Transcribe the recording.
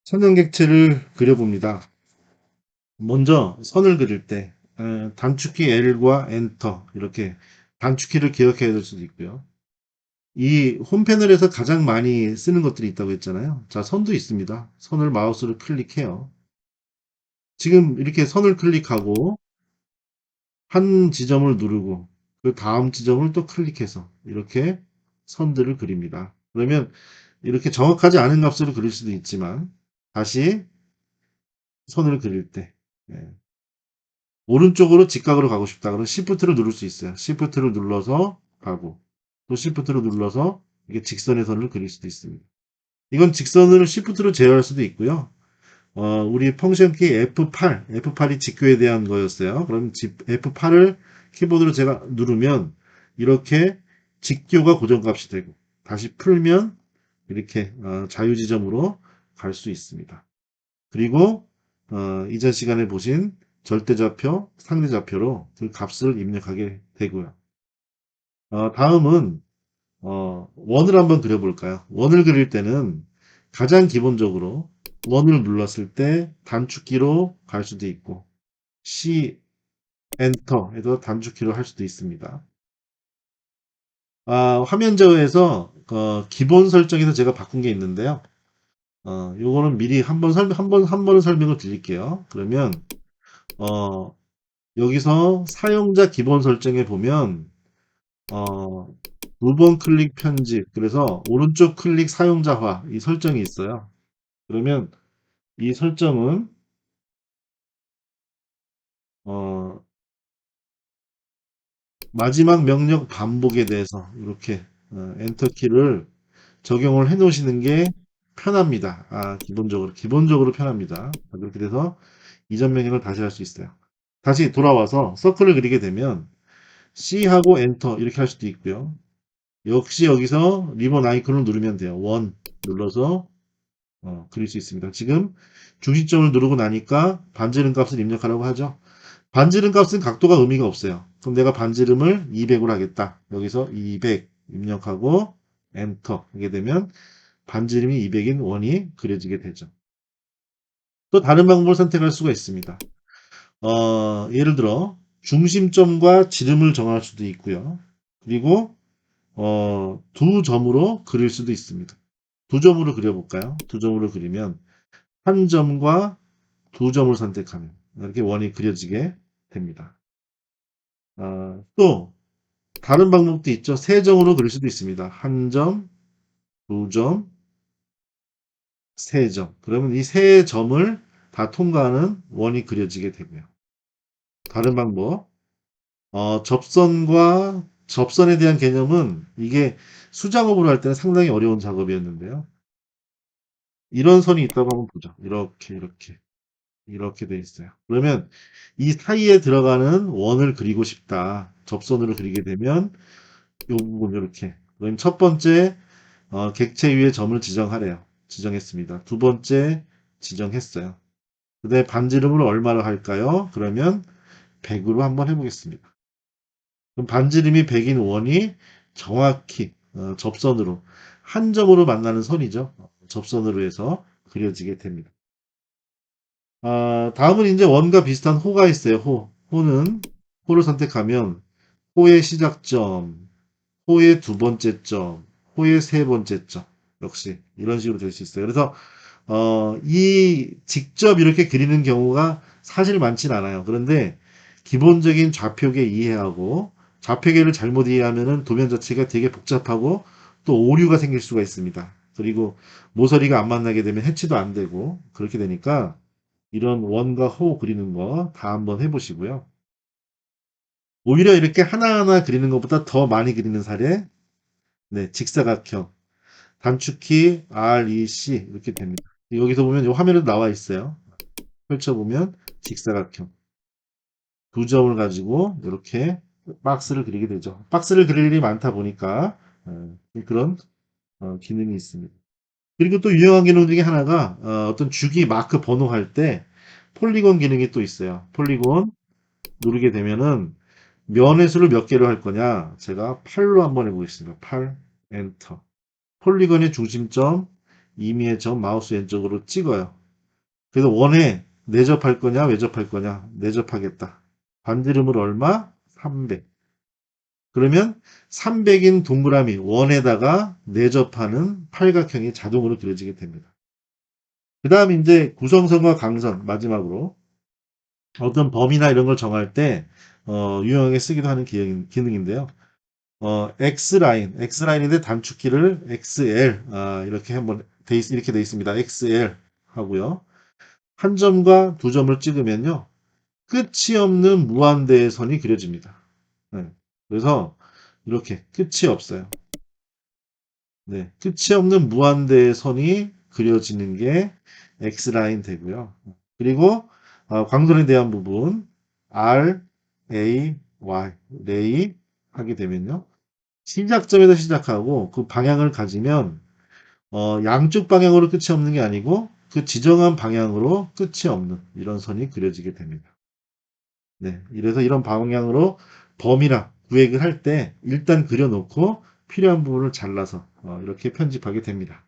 선형객체를 그려봅니다. 먼저 선을 그릴 때 단축키 L과 엔터 이렇게 단축키를 기억해야 될 수도 있고요. 이 홈패널에서 가장 많이 쓰는 것들이 있다고 했잖아요. 자, 선도 있습니다. 선을 마우스로 클릭해요. 지금 이렇게 선을 클릭하고 한 지점을 누르고 그 다음 지점을 또 클릭해서 이렇게 선들을 그립니다. 그러면 이렇게 정확하지 않은 값으로 그릴 수도 있지만 다시 선을 그릴 때 오른쪽으로 직각으로 가고 싶다. 그러면 Shift를 누를 수 있어요. Shift를 눌러서 가고 또 Shift를 눌러서 이게 직선의 선을 그릴 수도 있습니다. 이건 직선을 Shift로 제어할 수도 있고요. 우리 펑션 키 F8이 직교에 대한 거였어요. 그럼 F8을 키보드로 제가 누르면 이렇게 직교가 고정값이 되고 다시 풀면 이렇게 자유지점으로 갈 수 있습니다. 그리고 이전 시간에 보신 절대좌표, 상대좌표로 그 값을 입력하게 되고요. 다음은 원을 한번 그려볼까요? 원을 그릴 때는 가장 기본적으로 원을 눌렀을 때 단축키로 갈 수도 있고 C, 엔터 해서 단축키로 할 수도 있습니다. 화면 제어에서 기본 설정에서 제가 바꾼 게 있는데요. 요거는 미리 한 번은 설명을 드릴게요. 그러면 어, 여기서 사용자 기본 설정에 보면 어, 2번 클릭 편집 그래서 오른쪽 클릭 사용자화 이 설정이 있어요. 그러면 이 설정은 어, 마지막 명령 반복에 대해서 이렇게 엔터 키를 적용을 해 놓으시는 게 편합니다. 기본적으로 편합니다. 그렇게 돼서 이전 명령을 다시 할 수 있어요. 다시 돌아와서 서클을 그리게 되면 C하고 엔터 이렇게 할 수도 있고요. 역시 여기서 리본 아이콘을 누르면 돼요. 원 눌러서 그릴 수 있습니다. 지금 중심점을 누르고 나니까 반지름 값을 입력하라고 하죠. 반지름 값은 각도가 의미가 없어요. 그럼 내가 반지름을 200으로 하겠다. 여기서 200 입력하고 엔터 하게 되면 반지름이 200인 원이 그려지게 되죠. 또 다른 방법을 선택할 수가 있습니다. 예를 들어 중심점과 지름을 정할 수도 있고요. 그리고 두 점으로 그릴 수도 있습니다. 두 점으로 그려볼까요? 두 점으로 그리면 한 점과 두 점을 선택하면 이렇게 원이 그려지게 됩니다. 또 다른 방법도 있죠. 세 점으로 그릴 수도 있습니다. 한 점, 두 점, 세 점. 그러면 이 세 점을 다 통과하는 원이 그려지게 되고요. 다른 방법, 접선에 대한 개념은 이게 수작업으로 할 때는 상당히 어려운 작업이었는데요. 이런 선이 있다고 한번 보죠. 이렇게 돼 있어요. 그러면 이 사이에 들어가는 원을 그리고 싶다. 접선으로 그리게 되면 이 부분 이렇게. 그럼 첫 번째 객체 위에 점을 지정하래요. 지정했습니다. 두 번째 지정했어요. 그다음에 반지름을 얼마로 할까요? 그러면 100으로 한번 해보겠습니다. 그럼 반지름이 100인 원이 정확히 접선으로 한 점으로 만나는 선이죠. 접선으로 해서 그려지게 됩니다. 다음은 이제 원과 비슷한 호가 있어요. 호를 선택하면 호의 시작점, 호의 두 번째 점, 호의 세 번째 점. 역시 이런 식으로 될 수 있어요. 그래서 이 직접 이렇게 그리는 경우가 사실 많진 않아요. 그런데 기본적인 좌표계 이해하고 좌표계를 잘못 이해하면은 도면 자체가 되게 복잡하고 또 오류가 생길 수가 있습니다. 그리고 모서리가 안 만나게 되면 해치도 안 되고 그렇게 되니까 이런 원과 호 그리는 거 다 한번 해보시고요. 오히려 이렇게 하나하나 그리는 것보다 더 많이 그리는 사례, 네, 직사각형, 단축키 R, E, C 이렇게 됩니다. 여기서 보면 이 화면에 나와 있어요. 펼쳐보면 직사각형 두 점을 가지고 이렇게 박스를 그리게 되죠. 박스를 그릴 일이 많다 보니까 그런 기능이 있습니다. 그리고 또 유용한 기능 중에 하나가 어떤 주기 마크 번호할 때 폴리곤 기능이 또 있어요. 폴리곤 누르게 되면은 면의 수를 몇 개로 할 거냐? 제가 8로 한번 해보겠습니다. 8, 엔터. 폴리곤의 중심점 임의의 점 마우스 왼쪽으로 찍어요. 그래서 원에 내접할 거냐 외접할 거냐 내접하겠다. 반지름을 얼마? 300. 그러면 300인 동그라미 원에다가 내접하는 팔각형이 자동으로 그려지게 됩니다. 그 다음 이제 구성선과 강선 마지막으로 어떤 범위나 이런 걸 정할 때 유용하게 쓰기도 하는 기능인데요. X라인인데 단축키를 XL 이렇게 한번 이렇게 돼 있습니다. XL 하고요. 한 점과 두 점을 찍으면요. 끝이 없는 무한대의 선이 그려집니다. 네. 그래서 이렇게 끝이 없어요. 네. 끝이 없는 무한대의 선이 그려지는 게 X라인 되고요. 그리고 광선에 대한 부분 R, A, Y, 레이 하게 되면요. 시작점에서 시작하고 그 방향을 가지면 양쪽 방향으로 끝이 없는 게 아니고 그 지정한 방향으로 끝이 없는 이런 선이 그려지게 됩니다. 네, 이래서 이런 방향으로 범위나 구획을 할 때 일단 그려놓고 필요한 부분을 잘라서 이렇게 편집하게 됩니다.